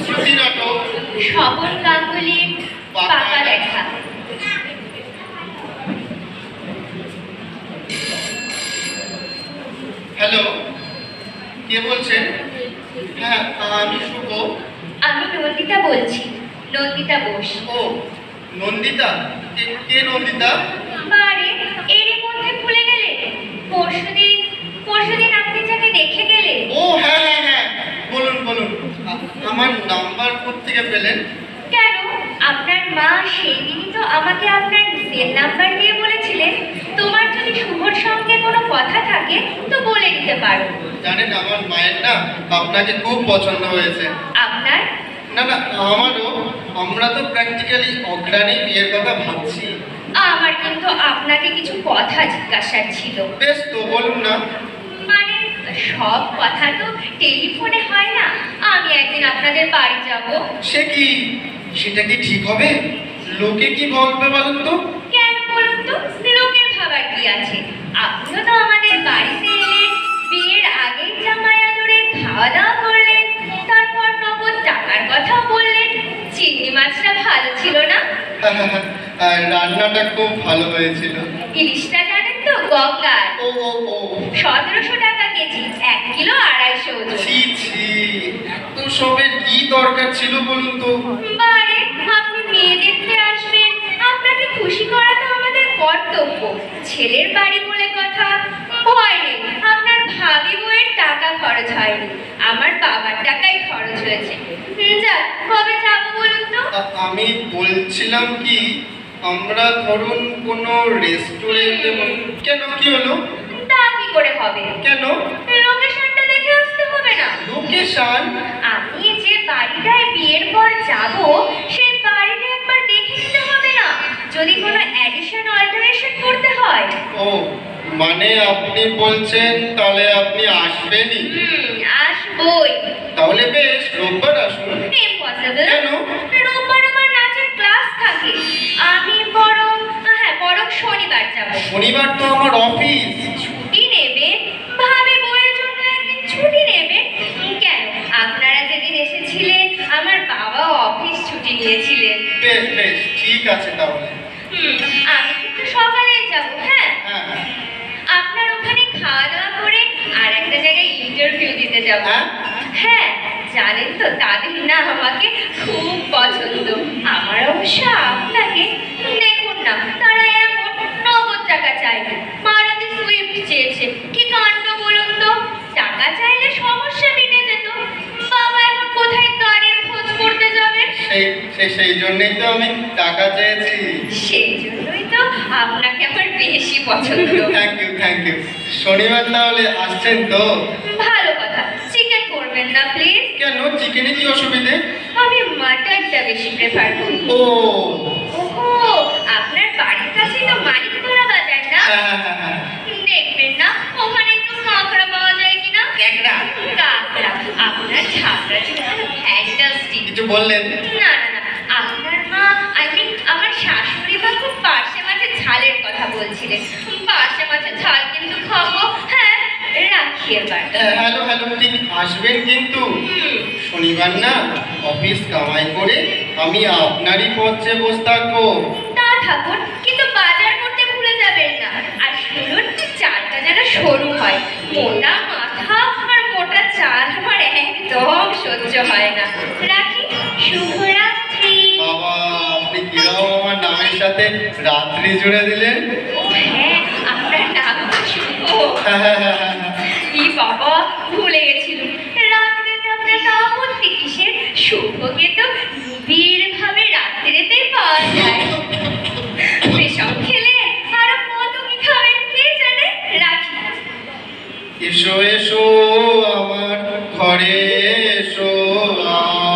শ্রুতি নাটক স্বপন গাঙ্গুলির পাকা দেখা। হ্যালো, কে বলছেন? হ্যাঁ, আমি শুভ। আমি নন্দিতা বলছি, নন্দিতা বোস। ও নন্দিতা, কে নন্দিতা? বারে এরই মধ্যে ভুলে গেলে? পরশুদিন আপনি যাকে দেখে গেলে। ও হ্যাঁ হ্যাঁ হ্যাঁ, বলুন বলুন। আমার নাম্বার কোত্থেকে পেলেন? কেন, আপনার মা সেই দিনই তো আমাকে আপনার সেল নাম্বার দিয়ে বলেছিলেন তোমার যদি শুভর সঙ্গে কোনো কথা থাকে তো বলে দিতে পারো। জানেন, আমার মায়ের না আপনাকে খুব পছন্দ হয়েছে। আপনার? না না, আমারও। আমরা তো প্র্যাকটিক্যালি অগ্রাণী বিয়ের কথা ভাবছি। আমার কিন্তু আপনাকে কিছু কথা জিজ্ঞাসার ছিল। বেশ তো, বলুন না। মানে সব কথা তো টেলিফোনে হয় না। আমি একদিন আপনাদের বাড়ি যাব। সে কি, সেটা কি ঠিক হবে? লোকে কি বলবে বলুন তো? কেন বলুন তো, লোকের ভাবার কি আছে? আপনিও তো আমাদের বাড়িতে এলেন, বিয়ের আগেই জামাই আদরে খাওয়া দাওয়া করলেন, তারপর নগদ টাকার কথা বললেন। চিংড়ি মাছটা ভালো ছিল না? আর রান্নাটা খুব ভালো হয়েছিল। ইলিশটা জানেন তো, গঙ্গার। ও ও ও 1700 টাকা কেজি, 1 কিলো 250 ওজন। ছি ছি, এত সবের কি দরকার ছিল বলুন তো? বারে আপনি মেয়ে দেখতে আসবেন, আপনাকে খুশি করা তো আমাদের কর্তব্য। ছেলের বাড়ি বলে কথা। ভয় নেই, আপনার ভাবি বউয়ের টাকা খরচ হয়নি, আমার বাবার টাকাই খরচ হয়েছে। যাক, কবে যাবো বলুন তো? আমি বলছিলাম কি, আমরা ধরুন কোনো রেস্টুরেন্টে। কেন, কি হলো? তা কি করে হবে? কেন? লোকেশনটা দেখে আসতে হবে না? লোকেশন? আমি যে বাড়িটায় বিয়ের পর যাব সেই বাড়িটা একবার দেখে নিতে হবে না, যদি কোনো অ্যাডিশন অল্টারেশন করতে হয়? ও মানে আপনি বলছেন তাহলে আপনি আসবেনই? আসবই। তাহলে বেশ, রোববার আসুন। ইম্পসিবল। কেন? রোববার আমার নাচের ক্লাস থাকে। আমি বরং শনিবার যাব। শনিবার তো আমার অফিস। ছুটি নেবে? ভাবে বউয়ের জন্য একদিন ছুটি নেবে? কেন, আপনারা যেদিন এসেছিলেন আমার বাবা অফিস ছুটি নিয়েছিলেন। বেশ বেশ, ঠিক আছে তাহলে। আমি কিন্তু সকালেই যাব। হ্যাঁ, হ্যাঁ হ্যাঁ। আপনার ওখানে খাওয়া দাওয়া করে আর একটা জায়গায় ইন্টারভিউ দিতে যাব। হ্যাঁ? হ্যাঁ, জানেন তো তাদের না আমাকে খুব পছন্দ। আমার অবশ্য আপনাকে। দেখুন না, তারা এমন নগদ টাকা চাইবে, মারুতি সুইফট চেয়েছে। কি কাণ্ড বলুন তো? টাকা চাইলে সমস্যা মিটে যেত, বাবা এখন কোথায় গাড়ির খোঁজ করতে যাবে? সেই জন্যই তো আমি টাকা চেয়েছি। সেই জন্যই তো আপনাকে আমার বেশি পছন্দ। Thank you thank you. শনিবার তাহলে আসছেন তো? ভালো কথা। চিকেন করবেন না প্লিজ? কেন, চিকেনে কি অসুবিধে? আমি মাটনটা বেশি প্রেফার করি। ও ওহো, আপনার বাড়ির কাছেই তো মানিকতলা বাজার না? হ্যাঁ হ্যাঁ হ্যাঁ হ্যাঁ। দেখবেন না ওখানে একটু কাঁকড়া পাওয়া যায় কিনা? কাঁকড়া? কাঁকড়া। আপনার ঝাপড়া চিকেন ফ্যান্টাস্টিক। কিছু বললেন? না না না, আপনার মা আমার শাশুড়ি মা খুব পার্শে মাছের ঝালের কথা বলছিলেন। পার্শে মাছের ঝাল কিন্তু খাবো। হ্যাঁ, রাখি এবার। হ্যালো হ্যালো, ঠিক আসবেন কিন্তু। শনিবার না অফিস কামাই করে আমি আপনারই পথে বসে থাকবো। তা থাকুন, কিন্তু বাজার করতে ভুলে যাবেন না। আর শুনুন, চালটা যেন সরু হয়। মোটা মাথা আর মোটা চাল আমার একদম সহ্য হয় না। রাখি, শুভরাত্রি। বাবা, আপনি কিরকম আমার নামের সাথে রাত্রি জুড়ে দিলেন। ও হ্যাঁ, আপনার নাম তো শুভ। হ্যাঁ হ্যাঁ হ্যাঁ হ্যাঁ। কি বাবা, ভুলে গেছিলাম। রাত্রিতে আপনার আপত্তি কিসের? শুভকে তো নিবিড়ভাবে রাত্রিতেই পাওয়া যায়। এসব খেলে আরো কত কি খাবেন কে জানে। রাখি। এসো এসো আমার ঘরে, এসো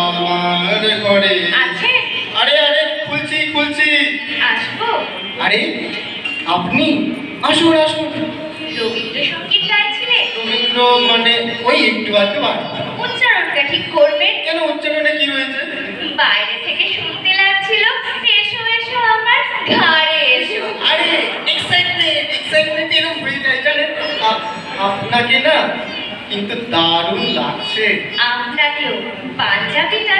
আমার ঘরে। আছে? আরে আরে, খুলছি খুলছি। আসবো? আরে আপনি আসুন আসুন। রবীন্দ্রসঙ্গীত গাইছিলেন? রবীন্দ্র মানে ওই একটু আধটু বাড়ি। উচ্চারণটা ঠিক করবেন। কেন, উচ্চারণে কি হয়েছে? বাইরে থেকে শুনতে লাগছিল এসো এসো আমার ঘরে এসো। আরে এক্সাইটমেন্ট এরকম হয়ে যায় জানেন। আপনাকে না কিন্তু দারুণ লাগছে। আপনাকেও। পাঞ্জাবিটা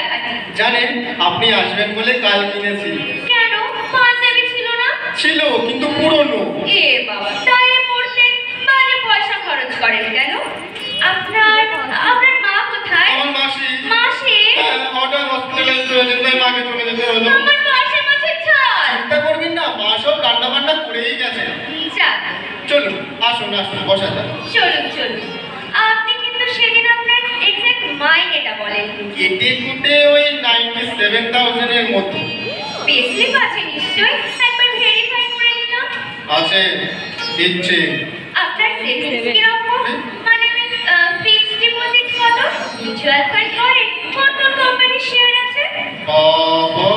ফাটাফাটি। জানেন আপনি আসবেন বলে কাল কিনেছি। কেন, পাঞ্জাবি ছিল না? ছিল কিন্তু পুরনো। এ বাবা, তাই পড়তেন, বাজে পয়সা খরচ করেন কেন? আপনার আপনার মা কোথায়? আমার মাসি মাসি? হঠাৎ হসপিটালাইজ হয়েছে, তাই মাকে চলে যেতে হলো। আমার পাশে মাছের ঝাল। চিন্তা করবেন না, মা সব রান্না বান্না করেই গেছে। যাক, চলুন আসুন আসুন, বসা যাক। চলুন চলুন। আপনি কিন্তু সেদিন আপনার এক্সাক্ট মাইনেটা বলেননি। কেটে কুটে ওই 97,000 এর মতো বেশি আছে নিশ্চয়ই, একবার ভেরিফাই করে নিলাম। আছে। দিচ্ছে। আপনার সেভিংস কিরকম? মানে ফিক্সড ডিপোজিট কত? মিউচুয়াল ফান্ড করেন? কোন কোন কোম্পানির শেয়ার আছে? বাবা,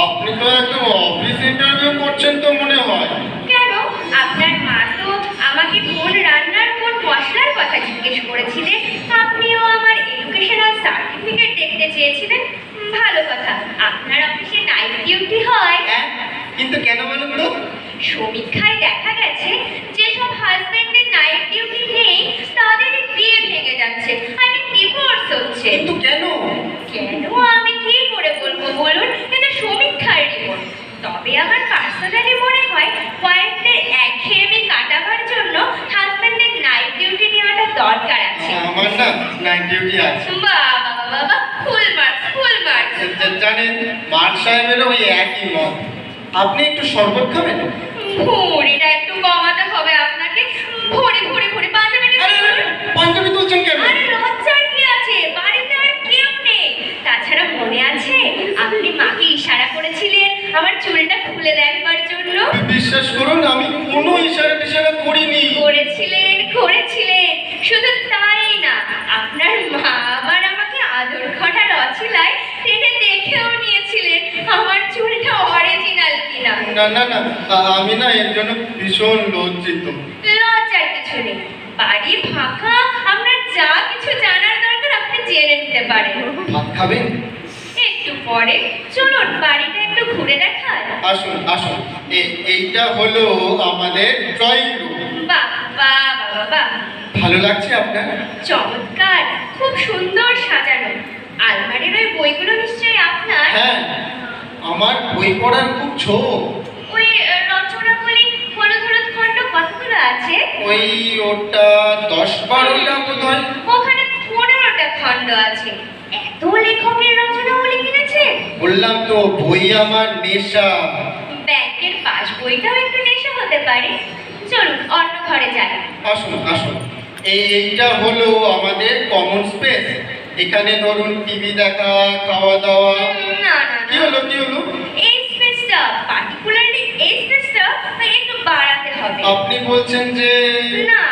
আপনি তো একদম অফিস ইন্টারভিউ করছেন তো মনে হয়। কেন, আপনার মা তো আমাকে কোন রান্নার কোন মশলার কথা জিজ্ঞেস করেছিলেন। আপনিও আমার এডুকেশনাল সার্টিফিকেট দেখতে চেয়েছিলেন। ভালো কথা, আপনার অফিসে নাইট ডিউটি হয়। হ্যাঁ, কিন্তু কেন বলুন তো? সমীক্ষায় দেখা গেছে যেসব হাজবেন্ডের নাইট ডিউটি নেই তাদের বিয়ে ভেঙে যাচ্ছে, মানে ডিভোর্স হচ্ছে। কিন্তু কেন? কেন আমি কি করে বলবো বলুন, এটা সমীক্ষার রিপোর্ট। তবে আমার পার্সোনালি মনে হয় ওয়াইফদের একঘেয়েমি কাটাবার জন্য হাজবেন্ডের নাইট ডিউটি নেওয়াটা দরকার আছে। আমার না নাইট ডিউটি আছে। বাবা বাবা, ফুল মার্কস ফুল মার্কস। জানেন মার্ক সাহেবেরও ওই একই মত। আপনি একটু শরবত খাবেন? ভুঁড়িটা একটু কমাতে হবে আপনাকে। ভুঁড়ি ভুঁড়ি ভুঁড়ি পাঞ্জাবি নিয়ে আরে আরে, পাঞ্জাবি তুলছেন কেন? আরে লজ্জার কি আছে, বাড়িতে আর কেউ নেই। তাছাড়া মনে আছে আপনি মাকে ইশারা করেছিলেন আমার চুলটা খুলে দেখবার জন্য? বিশ্বাস করুন আমি কোনো ইশারা টিশারা করিনি। করেছিলেন করেছিলেন। শুধু তাই না, আপনার মা আবার আমাকে আদর করার অছিলায় টেনে দেখেও নিয়েছিলেন আমার চুলটা অরিজিনাল কিনা। না না না, আমি না এর জন্য ভীষণ লজ্জিত। লজ্জার কিছু নেই, বাড়ি ফাঁকা, আপনার যা কিছু জানার দরকার আপনি জেনে নিতে পারেন। ভাত খাবেন? একটু পরে চলুন বাড়িটা একটু ঘুরে দেখায়। আসুন আসুন, এইটা হলো আমাদের ড্রয়িং রুম। বাহ বাহ বাবা বাহ, ভালো লাগছে আপনার? চমৎকার, খুব সুন্দর সাজানো। আলমারির ওই বইগুলো নিশ্চয়ই আপনার? হ্যাঁ, আমার বই পড়ার খুব ঝোঁক। ওই রচনাবলী হলুদ হলুদ খণ্ড কতগুলো আছে? ওই ওটা 10-12টা বোধ হয়। ওখানে 15টা খণ্ড আছে। এত লেখকের রচনাবলী কিনেছে? বললাম তো বই আমার নেশা। ব্যাংকের পাস বইটাও একটু নেশা হতে পারে। চলুন অন্য ঘরে যাই। আসুন আসুন, এইটা হলো আমাদের কমন স্পেস। এখানে ধরুন টিভি দেখা, খাওয়া দাওয়া। না না কি না, হলো কি হলো? এই স্পেসটা পার্টিকুলারলি এই স্পেসটা একটু বাড়াতে হবে। আপনি বলছেন যে? না,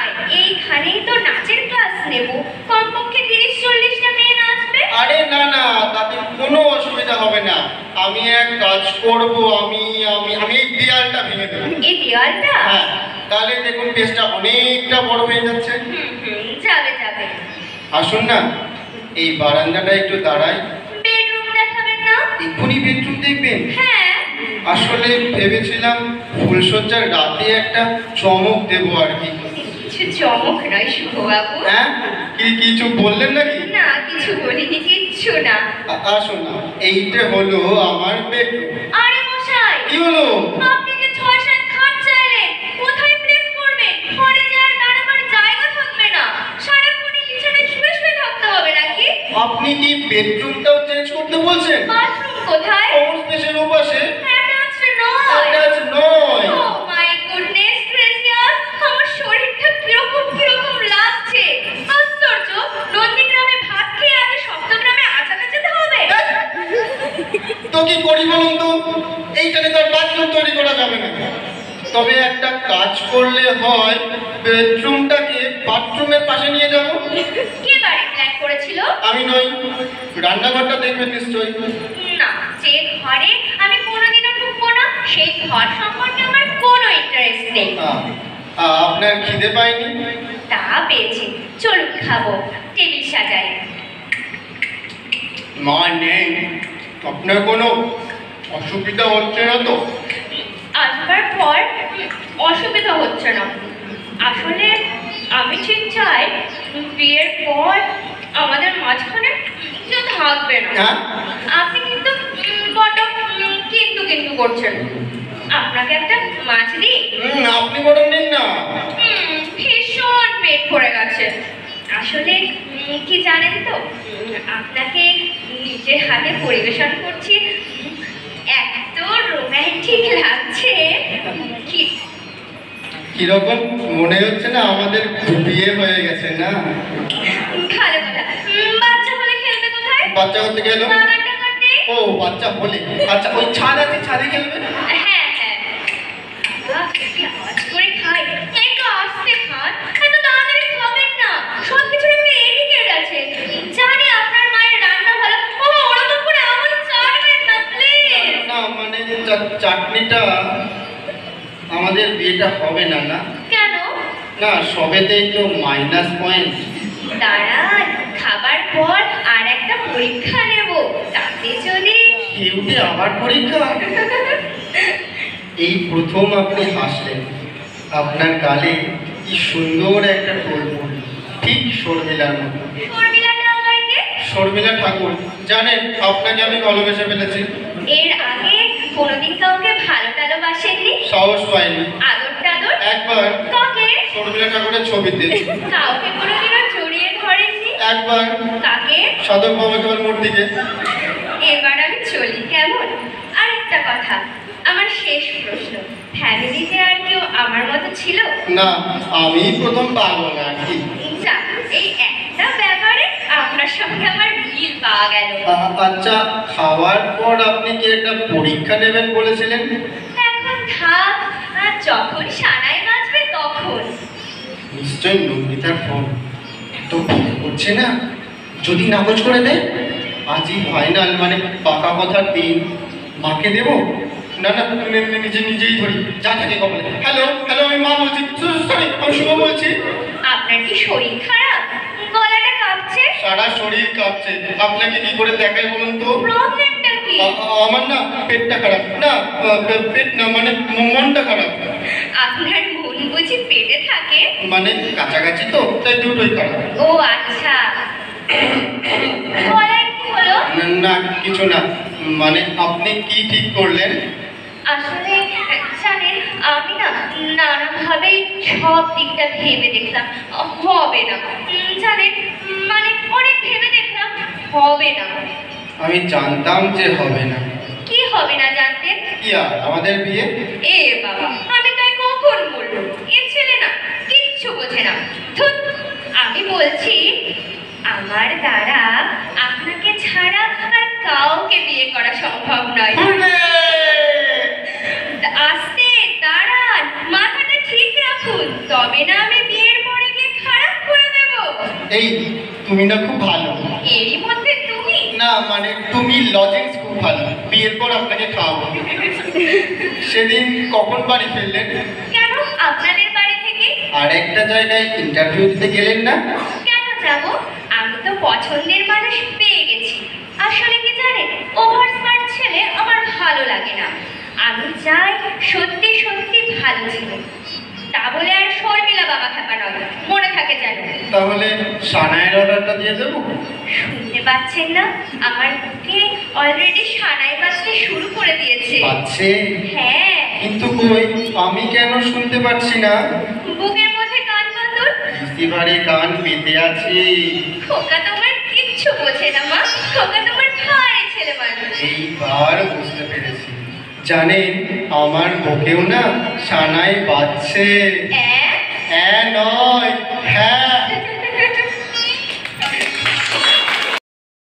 এইখানেই তো নাচের ক্লাস নেব, কমপক্ষে 30-40টা মেয়ে নাচবে। আরে না না, তাতে কোনো অসুবিধা হবে না। আমি এক কাজ করব, আমি আমি আমি এই দেয়ালটা ভেঙে দেবো। এই দেওয়ালটা? হ্যাঁ, তাহলে দেখুন পেজটা অনেকটা বড় হয়ে যাচ্ছে। যাবে যাবে। আসুন না, এই বারান্দাটা একটু দাঁড়াই। বেডরুম দেখাবেন না? এক্ষুনি বেডরুম দেখবেন? হ্যাঁ। আসলে ভেবেছিলাম ফুলসজ্জার রাতে একটা চমক দেবো আর কি। কিছু চমক নয় শুভবাবু। হ্যাঁ, কিছু বললেন নাকি? না, কিছু বলিনি, কিচ্ছু না। আসুন না, এইটা হলো আমার বেডরুম। আরে মশাই, কি হলো? আপনি যে 6-7 খাট চাইলেন, কোথায় প্লেস করবেন? ঘরে যে আর দাঁড়াবার জায়গা থাকবে না। সারাক্ষণই বিছানায় শুয়ে শুয়ে থাকতে হবে নাকি? আপনি কি বেডরুমটাও চেঞ্জ করতে বলছেন? বাথরুম কোথায়? কমন স্পেসের ওপাশে। অ্যাটাচড নয়। Attached নয়। ও মাই গুডনেস গ্রেসিয়াস, আমার শরীরটা কিরকম কিরকম লাগছে। আশ্চর্য, নন্দীগ্রামে ভাত খেয়ে আগে সপ্তগ্রামে আচাটা যেতে হবে। তো কি করি বলুন তো? এইখানে তো বাথরুম তৈরি করা যাবে না। তবে একটা কাজ করলে হয়, বেডরুমটাকে বাথরুমের পাশে নিয়ে যাব। কে বাড়ি প্ল্যান করেছিল? আমি নই, রান্নাঘরটা দেখবেন নিশ্চয়ই। না, যে ঘরে আমি কোনোদিনও ঢুকবো না সেই ঘর সম্পর্কে আমার কোনো ইন্টারেস্ট নেই। আপনার খিদে পায়নি? তা পেয়েছি, চলুন খাবো, টেবিল সাজাই। মা নেই, আপনার কোনো অসুবিধা হচ্ছে না তো? আসবার পর অসুবিধা হচ্ছে না। আসলে আমি ঠিক চাই বিয়ের পর আমাদের মাঝখানে কেউ থাকবে না। হ্যাঁ আপনি কিন্তু বড্ড কিন্তু কিন্তু করছেন। আপনাকে একটা মাছ দিই? আপনি বরং নিন না। ভীষণ পেট ভরে গেছে। আসলে কি জানেন তো, আপনাকে নিজের হাতে পরিবেশন করছি, এত রোম্যান্টিক লাগছে। কি কিরকম মনে হচ্ছে না আমাদের বিয়ে হয়ে গেছে না? ভালো কথা। বাচ্চা হলে খেলবে কোথায়? বাচ্চা করতে গেল? নানাটা কাটে? ও বাচ্চা হলে, আচ্ছা ওই ছাদ আছে, ছাদে খেলবে। হ্যাঁ হ্যাঁ। কি আওয়াজ করে খাই, একটু আস্তে খান, এত তাড়াতাড়ি খাবেন না। সব কিছু একটু এদিকে গেছে। জানি আপনার মায়ের রান্না ভালো, ও ওরকম করে আঙুল চাটবেন না প্লিজ। না মানে চাটনিটা, আমাদের বিয়েটা হবে না না? কেন? না সবেতেই তো মাইনাস পয়েন্ট। দাঁড়ান, খাবার পর আর একটা পরীক্ষা নেব, তাতে যদি কেউটি আবার পরীক্ষা। এই প্রথম আপনি হাসলেন, আপনার গালে কি সুন্দর একটা টোল পড়ল, ঠিক শর্মিলার মতো। শর্মিলাটা আবার কে? শর্মিলা ঠাকুর, জানেন আপনাকে আমি ভালোবেসে ফেলেছি। এর আগে কোনোদিন কাউকে ভালো টালোবাসেননি? সাহস পাইনি। আদর টাদর? একবার কাকে? শর্মিলা ঠাকুরের ছবিতে। কাউকে কোনোদিনও জড়িয়ে ধরেননি? একবার কাকে? সাধক বাবা কেবল মূর্তিকে। এবার আমি চলি কেমন? আরেকটা কথা, আমার শেষ প্রশ্ন, ফ্যামিলিতে আর কেউ আমার মতো ছিল? না আমি প্রথম পাগল আর কি। যাক, এই একটা ব্যাপারে আপনার সঙ্গে আমার মিল পাওয়া গেল। আচ্ছা খাওয়ার পর আপনি কি একটা পরীক্ষা নেবেন বলেছিলেন? এখন থাক, আর যখন সানাই বাজবে তখন। নিশ্চয়ই নন্দিতার ফোন। তো বিয়ে করছে না, যদি নাকচ করে দেয়, আজই ফাইনাল, মানে পাকা কথার দিন। মাকে দেব না? না নিজেই ধরি, যা থাকে কপালে। হ্যালো হ্যালো, আমি মা বলছি। সরি, আমি শুভ বলছি। আপনার কি শরীর খারাপ? গলাটা কাঁপছে? সারা শরীর কাঁপছে। আপনাকে কি করে দেখাই বলুন তো? প্রবলেমটা কি? আমার না পেটটা খারাপ। না পেট না, মানে মনটা খারাপ। আপনার মন বুঝি পেটে থাকে? মানে কাছাকাছি তো, তাই দুটোই খারাপ। ও আচ্ছা। গলায় কি হলো? না কিছু না, মানে আপনি কি ঠিক করলেন? আসলে জানেন, আমি না নানাভাবেই সব দিকটা ভেবে দেখলাম, হবে না। জানেন, মানে অনেক ভেবে দেখলাম, হবে না। আমি জানতাম যে হবে না। কি হবে না জানতেন? কি আর আমাদের বিয়ে? এ বাবা, আমি তাই কখন বলবো? এ ছেলে না কিচ্ছু বোঝে না। ধুৎ, আমি বলছি আমার দ্বারা আপনাকে ছাড়া আর কাউকে বিয়ে করা সম্ভব নয়। আস্তে দাঁড়ান, মাথাটা ঠিক রাখুন, তবে না আমি বিয়ের পরে গিয়ে খারাপ করে দেব। এই তুমি না খুব ভালো। এরই মধ্যে তুমি? না মানে তুমি লজিক্স খুব ভালো, বিয়ের পর আপনাকে খাওয়াবো। সেদিন কখন বাড়ি ফিরলেন? কেন, আপনাদের বাড়ি থেকে? আর একটা জায়গায় ইন্টারভিউ দিতে গেলেন না? কেন যাব? আমি তো পছন্দের মানুষ পেয়ে গেছি। আসলে কি জানেন, ওভার স্মার্ট ছেলে আমার ভালো লাগে না। আমি চাই সত্যি সত্যি ভালো ছিল, তা বলে আর শর্মিলা বাবা খাপা নয়, মনে থাকে যেন। তাহলে সানাইয়ের অর্ডারটা দিয়ে দেবো? শুনতে পাচ্ছেন না? আমার বুকে অলরেডি সানাই বাজতে শুরু করে দিয়েছে। পাচ্ছে? হ্যাঁ। কিন্তু কই, আমি কেন শুনতে পাচ্ছি না? বুকের মধ্যে কান বাঁধুন। এবারে গান পেতে আছি। খোকা তোমার কিচ্ছু বোঝে না মা, খোকা তোমার ভাই ছেলে মানুষ। এইবার বুঝতে পেরেছি। জানেন আমার বুকেও না সানাই বাজছে। হ্যাঁ? নয়